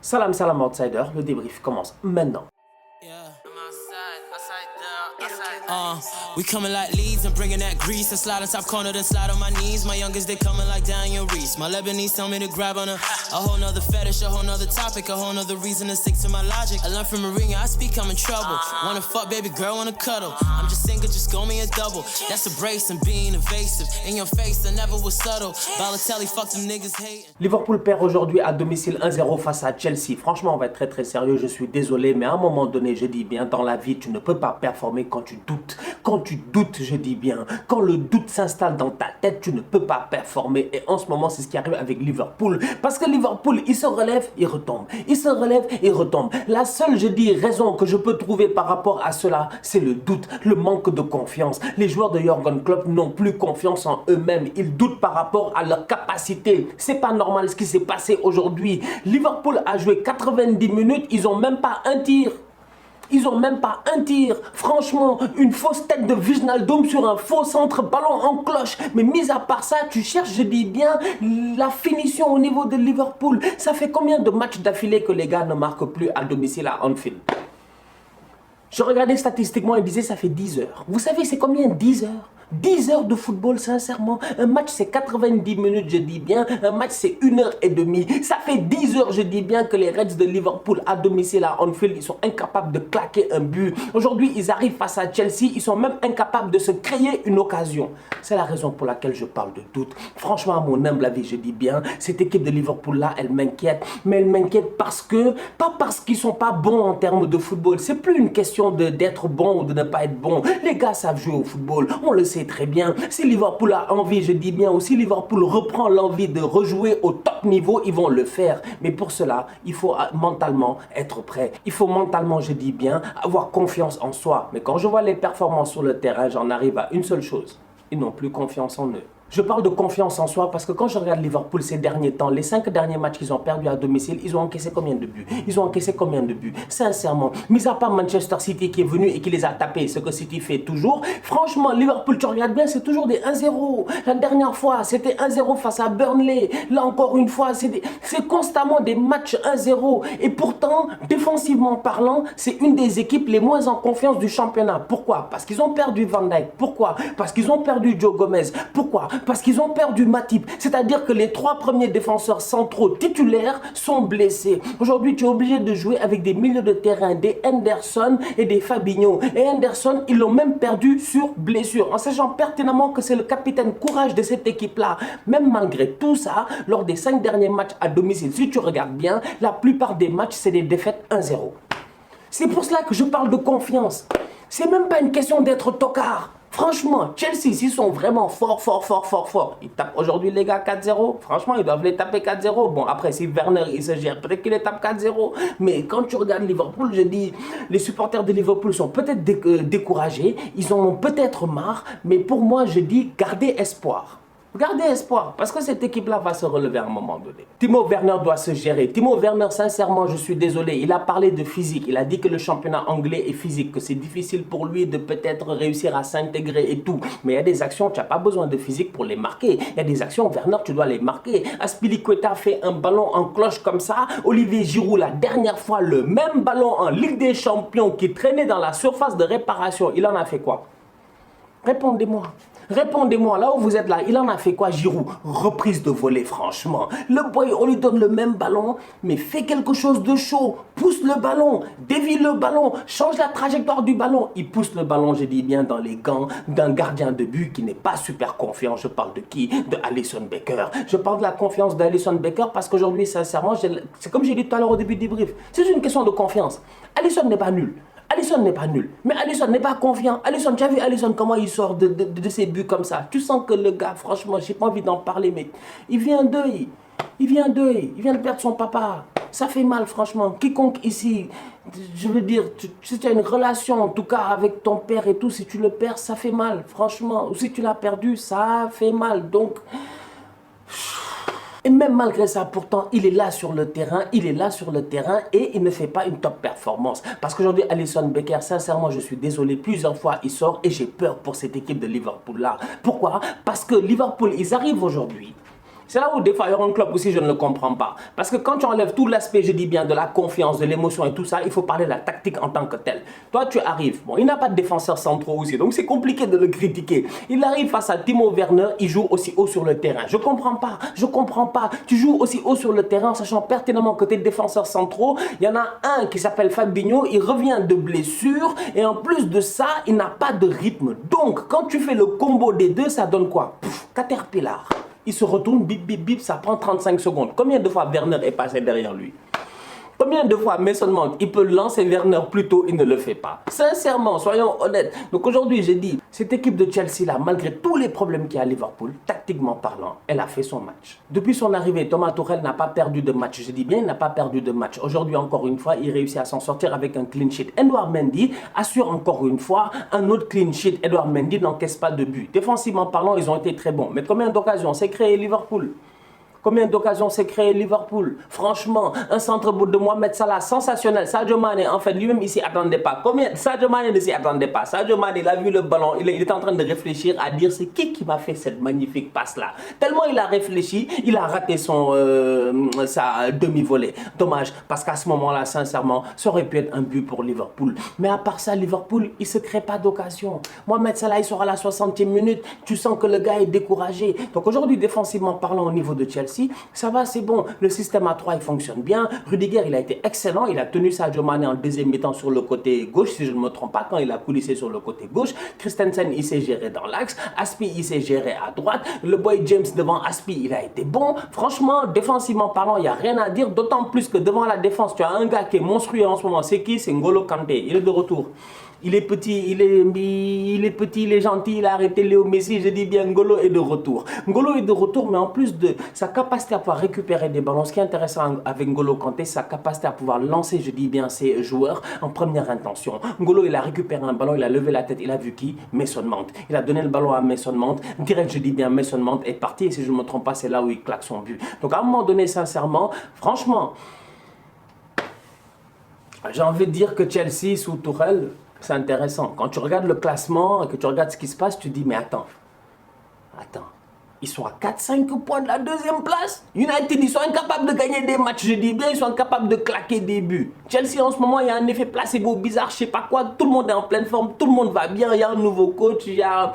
Salam salam outsider, le débrief commence maintenant. We coming like leads and bringing that grease and slide on top corner then slide on my knees. My youngest they coming like Daniel Reese. My Lebanese tell me to grab on a whole nother fetish, a whole nother topic, a whole nother reason to stick to my logic. I learned from Mourinho, I speak, I'm in trouble. Wanna fuck, baby girl, wanna cuddle. I'm just single, just go me a double. That's a brace and being evasive. In your face, I never was subtle. Balotelli, fuck them niggas hating. Liverpool perd aujourd'hui à domicile 1-0 face à Chelsea. Franchement, on va être très sérieux, je suis désolé, mais à un moment donné, je dis bien, dans la vie, tu ne peux pas performer quand tu doutes. Quand tu doutes, je dis bien, quand le doute s'installe dans ta tête, tu ne peux pas performer. Et en ce moment, c'est ce qui arrive avec Liverpool. Parce que Liverpool, il se relève, il retombe. Il se relève, il retombe. La seule, je dis, raison que je peux trouver par rapport à cela, c'est le doute, le manque de confiance. Les joueurs de Jürgen Klopp n'ont plus confiance en eux-mêmes. Ils doutent par rapport à leur capacité. C'est pas normal ce qui s'est passé aujourd'hui. Liverpool a joué 90 minutes, ils n'ont même pas un tir. Ils n'ont même pas un tir. Franchement, une fausse tête de Wijnaldum sur un faux centre, ballon en cloche. Mais mis à part ça, tu cherches, je dis bien, la finition au niveau de Liverpool. Ça fait combien de matchs d'affilée que les gars ne marquent plus à domicile à Anfield? Je regardais statistiquement et disais ça fait 10 heures. Vous savez c'est combien 10 heures? 10 heures de football, sincèrement. Un match, c'est 90 minutes, je dis bien. Un match, c'est 1h30. Ça fait 10 heures, je dis bien, que les Reds de Liverpool, à domicile à Anfield, ils sont incapables de claquer un but. Aujourd'hui, ils arrivent face à Chelsea. Ils sont même incapables de se créer une occasion. C'est la raison pour laquelle je parle de doute. Franchement, à mon humble avis, je dis bien, cette équipe de Liverpool-là, elle m'inquiète. Mais elle m'inquiète parce que, pas parce qu'ils sont pas bons en termes de football. C'est plus une question d'être bon ou de ne pas être bon. Les gars savent jouer au football. On le sait très bien. Si Liverpool a envie, je dis bien, ou si Liverpool reprend l'envie de rejouer au top niveau, ils vont le faire. Mais pour cela, il faut mentalement être prêt. Il faut mentalement, je dis bien, avoir confiance en soi. Mais quand je vois les performances sur le terrain, j'en arrive à une seule chose. Ils n'ont plus confiance en eux. Je parle de confiance en soi parce que quand je regarde Liverpool ces derniers temps, les 5 derniers matchs qu'ils ont perdus à domicile, ils ont encaissé combien de buts? Ils ont encaissé combien de buts? Sincèrement, mis à part Manchester City qui est venu et qui les a tapés, ce que City fait toujours, franchement, Liverpool, tu regardes bien, c'est toujours des 1-0. La dernière fois, c'était 1-0 face à Burnley. Là encore une fois, c'est constamment des matchs 1-0. Et pourtant, défensivement parlant, c'est une des équipes les moins en confiance du championnat. Pourquoi? Parce qu'ils ont perdu Van Dijk. Pourquoi? Parce qu'ils ont perdu Joe Gomez. Pourquoi? Parce qu'ils ont perdu Matip. C'est-à-dire que les 3 premiers défenseurs centraux titulaires sont blessés. Aujourd'hui, tu es obligé de jouer avec des milieux de terrain, des Henderson et des Fabinho. Et Henderson, ils l'ont même perdu sur blessure. En sachant pertinemment que c'est le capitaine courage de cette équipe-là. Même malgré tout ça, lors des 5 derniers matchs à domicile, si tu regardes bien, la plupart des matchs, c'est des défaites 1-0. C'est pour cela que je parle de confiance. C'est même pas une question d'être tocard. Franchement, Chelsea, s'ils sont vraiment forts, ils tapent aujourd'hui les gars 4-0. Franchement, ils doivent les taper 4-0. Bon, après, si Werner, il se gère, peut-être qu'il les tape 4-0. Mais quand tu regardes Liverpool, je dis, les supporters de Liverpool sont peut-être découragés. Ils en ont peut-être marre. Mais pour moi, je dis, gardez espoir. Gardez espoir, parce que cette équipe-là va se relever à un moment donné. Timo Werner doit se gérer. Timo Werner, sincèrement, je suis désolé, il a parlé de physique. Il a dit que le championnat anglais est physique, que c'est difficile pour lui de peut-être réussir à s'intégrer et tout. Mais il y a des actions, tu n'as pas besoin de physique pour les marquer. Il y a des actions, Werner, tu dois les marquer. Azpilicueta fait un ballon en cloche comme ça. Olivier Giroud, la dernière fois, le même ballon en Ligue des Champions qui traînait dans la surface de réparation, il en a fait quoi? Répondez-moi. Répondez-moi, là où vous êtes là, il en a fait quoi Giroud? Reprise de volée, franchement. Le boy, on lui donne le même ballon, mais fais quelque chose de chaud. Pousse le ballon, dévie le ballon, change la trajectoire du ballon. Il pousse le ballon, je dis bien, dans les gants d'un gardien de but qui n'est pas super confiant. Je parle de qui? De Alisson Becker. Je parle de la confiance d'Alisson Becker parce qu'aujourd'hui, sincèrement, c'est comme j'ai dit tout à l'heure au début du brief, c'est une question de confiance. Alisson n'est pas nul. Alisson n'est pas nul, mais Alisson n'est pas confiant. Alisson, tu as vu Alisson comment il sort de ses buts comme ça? Tu sens que le gars, franchement, j'ai pas envie d'en parler, mais il vient d'œil. Il vient de perdre son papa. Ça fait mal, franchement. Quiconque ici, je veux dire, si tu as une relation, en tout cas, avec ton père et tout, si tu le perds, ça fait mal, franchement. Ou si tu l'as perdu, ça fait mal. Donc... Et même malgré ça, pourtant, il est là sur le terrain, et il ne fait pas une top performance. Parce qu'aujourd'hui, Alisson Becker, sincèrement, je suis désolé, plusieurs fois, il sort et j'ai peur pour cette équipe de Liverpool-là. Pourquoi? Parce que Liverpool, ils arrivent aujourd'hui. C'est là où des fois, Jürgen Klopp aussi, je ne le comprends pas. Parce que quand tu enlèves tout l'aspect, je dis bien, de la confiance, de l'émotion et tout ça, il faut parler de la tactique en tant que telle. Toi, tu arrives. Bon, il n'a pas de défenseur centraux aussi, donc c'est compliqué de le critiquer. Il arrive face à Timo Werner, il joue aussi haut sur le terrain. Je comprends pas, je comprends pas. Tu joues aussi haut sur le terrain, sachant pertinemment que tes défenseurs centraux, il y en a un qui s'appelle Fabinho, il revient de blessure, et en plus de ça, il n'a pas de rythme. Donc, quand tu fais le combo des deux, ça donne quoi? Caterpillar. Il se retourne, bip, bip, bip, ça prend 35 secondes. Combien de fois Werner est passé derrière lui? Combien de fois Mason Mount, il peut lancer Werner plus tôt, il ne le fait pas. Sincèrement, soyons honnêtes. Donc aujourd'hui, j'ai dit, cette équipe de Chelsea-là, malgré tous les problèmes qu'il y a à Liverpool, tactiquement parlant, elle a fait son match. Depuis son arrivée, Thomas Tuchel n'a pas perdu de match. Je dis bien, il n'a pas perdu de match. Aujourd'hui, encore une fois, il réussit à s'en sortir avec un clean sheet. Edouard Mendy assure encore une fois un autre clean sheet. Edouard Mendy n'encaisse pas de but. Défensivement parlant, ils ont été très bons. Mais combien d'occasions s'est créé Liverpool? Combien d'occasions s'est créé Liverpool? Franchement, un centre bout de Mohamed Salah, sensationnel. Sadio Mané, en fait, lui-même, il s'y attendait pas. Combien? Sadio Mané ne s'y attendait pas. Sadio Mané, il a vu le ballon, il est en train de réfléchir à dire c'est qui m'a fait cette magnifique passe-là. Tellement il a réfléchi, il a raté sa demi-volée. Dommage, parce qu'à ce moment-là, sincèrement, ça aurait pu être un but pour Liverpool. Mais à part ça, Liverpool, il ne se crée pas d'occasion. Mohamed Salah, il sera à la 60e minute. Tu sens que le gars est découragé. Donc aujourd'hui, défensivement parlant, au niveau de Chelsea, ça va, c'est bon. Le système à 3, il fonctionne bien. Rudiger, il a été excellent. Il a tenu Sadio Mané en deuxième mi-temps sur le côté gauche, si je ne me trompe pas, quand il a coulissé sur le côté gauche. Christensen, il s'est géré dans l'axe. Aspi, il s'est géré à droite. Le boy James devant Aspi, il a été bon. Franchement, défensivement parlant, il n'y a rien à dire. D'autant plus que devant la défense, tu as un gars qui est monstrueux en ce moment. C'est qui? C'est N'Golo Kanté. Il est de retour. Il est petit, il est gentil, il a arrêté Léo Messi, je dis bien N'Golo est de retour. N'Golo est de retour, mais en plus de sa capacité à pouvoir récupérer des ballons, ce qui est intéressant avec N'Golo Kanté, c'est sa capacité à pouvoir lancer, je dis bien, ses joueurs en première intention. N'Golo, il a récupéré un ballon, il a levé la tête, il a vu qui? Mason Mount. Il a donné le ballon à Mason Mount, direct, je dis bien, Mason Mount est parti, et si je ne me trompe pas, c'est là où il claque son but. Donc à un moment donné, sincèrement, franchement, j'ai envie de dire que Chelsea, sous Tuchel, c'est intéressant. Quand tu regardes le classement et que tu regardes ce qui se passe, tu te dis, mais attends, ils sont à 4-5 points de la deuxième place. United, ils sont incapables de gagner des matchs, je dis bien, ils sont incapables de claquer des buts. Chelsea, en ce moment, il y a un effet placebo bizarre, je sais pas quoi, tout le monde est en pleine forme, tout le monde va bien, il y a un nouveau coach, il y a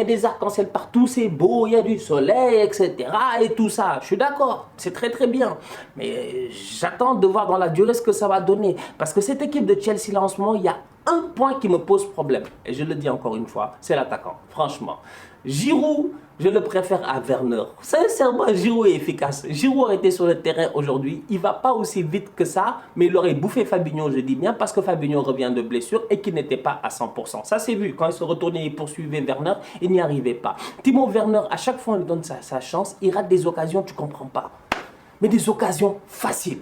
des arcs-en-ciel partout, c'est beau, il y a du soleil, etc. et tout ça. Je suis d'accord, c'est très très bien. Mais j'attends de voir dans la durée ce que ça va donner. Parce que cette équipe de Chelsea, là, en ce moment, il y a un point qui me pose problème. Et je le dis encore une fois, c'est l'attaquant, franchement. Giroud, je le préfère à Werner. Sincèrement, Giroud est efficace. Giroud aurait été sur le terrain aujourd'hui. Il ne va pas aussi vite que ça, mais il aurait bouffé Fabinho, je dis bien, parce que Fabinho revient de blessure et qu'il n'était pas à 100%. Ça, c'est vu. Quand il se retournait et poursuivait Werner, il n'y arrivait pas. Timo Werner, à chaque fois, on lui donne sa chance. Il rate des occasions, tu ne comprends pas. Mais des occasions faciles.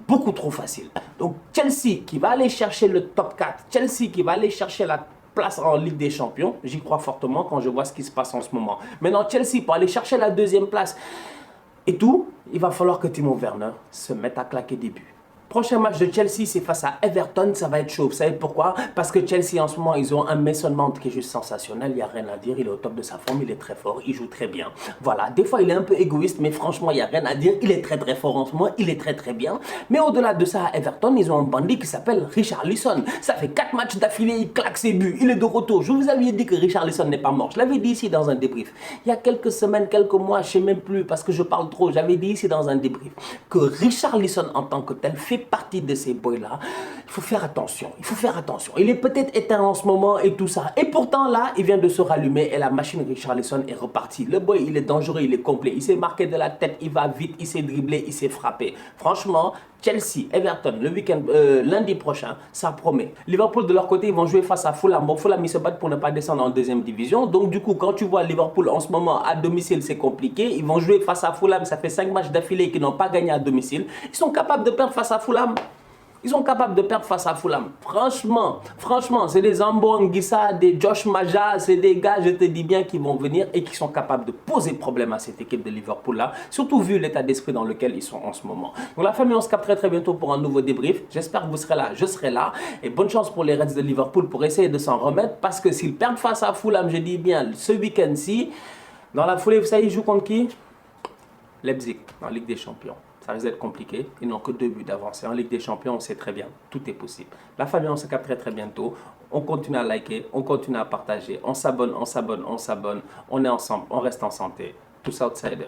Beaucoup trop faciles. Donc, Chelsea qui va aller chercher le top 4. Chelsea qui va aller chercher la place en Ligue des Champions, j'y crois fortement quand je vois ce qui se passe en ce moment. Maintenant, Chelsea, pour aller chercher la deuxième place et tout, il va falloir que Timo Werner se mette à claquer des buts. Prochain match de Chelsea, c'est face à Everton, ça va être chaud. Vous savez pourquoi? Parce que Chelsea, en ce moment, ils ont un Mason Mount qui est juste sensationnel. Il n'y a rien à dire, il est au top de sa forme, il est très fort, il joue très bien. Voilà, des fois, il est un peu égoïste, mais franchement, il n'y a rien à dire. Il est très très fort en ce moment, il est très très bien. Mais au-delà de ça, à Everton, ils ont un bandit qui s'appelle Richarlison. Ça fait 4 matchs d'affilée, il claque ses buts, il est de retour. Je vous avais dit que Richarlison n'est pas mort. Je l'avais dit ici dans un débrief. Il y a quelques semaines, quelques mois, je ne sais même plus, parce que je parle trop, j'avais dit ici dans un débrief que Richarlison en tant que tel fait partie de ces boys-là. Il faut faire attention, il faut faire attention. Il est peut-être éteint en ce moment et tout ça. Et pourtant, là, il vient de se rallumer et la machine Richarlison est repartie. Le boy, il est dangereux, il est complet. Il s'est marqué de la tête, il va vite, il s'est dribblé, il s'est frappé. Franchement, Chelsea, Everton, le week-end, lundi prochain, ça promet. Liverpool, de leur côté, ils vont jouer face à Fulham. Bon, Fulham, ils se battent pour ne pas descendre en deuxième division. Donc, du coup, quand tu vois Liverpool en ce moment à domicile, c'est compliqué. Ils vont jouer face à Fulham. Ça fait 5 matchs d'affilée qu'ils n'ont pas gagné à domicile. Ils sont capables de perdre face à Fulham. Ils sont capables de perdre face à Fulham. Franchement, c'est des Ambo Anguissa, des Josh Maja, c'est des gars, je te dis bien, qui vont venir et qui sont capables de poser problème à cette équipe de Liverpool-là, surtout vu l'état d'esprit dans lequel ils sont en ce moment. Donc la famille, on se capte très très bientôt pour un nouveau débrief. J'espère que vous serez là, je serai là. Et bonne chance pour les Reds de Liverpool pour essayer de s'en remettre, parce que s'ils perdent face à Fulham, je dis bien, ce week-end-ci, dans la foulée, vous savez, ils jouent contre qui? Leipzig, en Ligue des Champions. Ça risque d'être compliqué. Ils n'ont que 2 buts d'avance. En Ligue des Champions, on sait très bien. Tout est possible. La famille, on se capte très très bientôt. On continue à liker, on continue à partager. On s'abonne, on s'abonne, on s'abonne. On est ensemble, on reste en santé. Tous outsiders.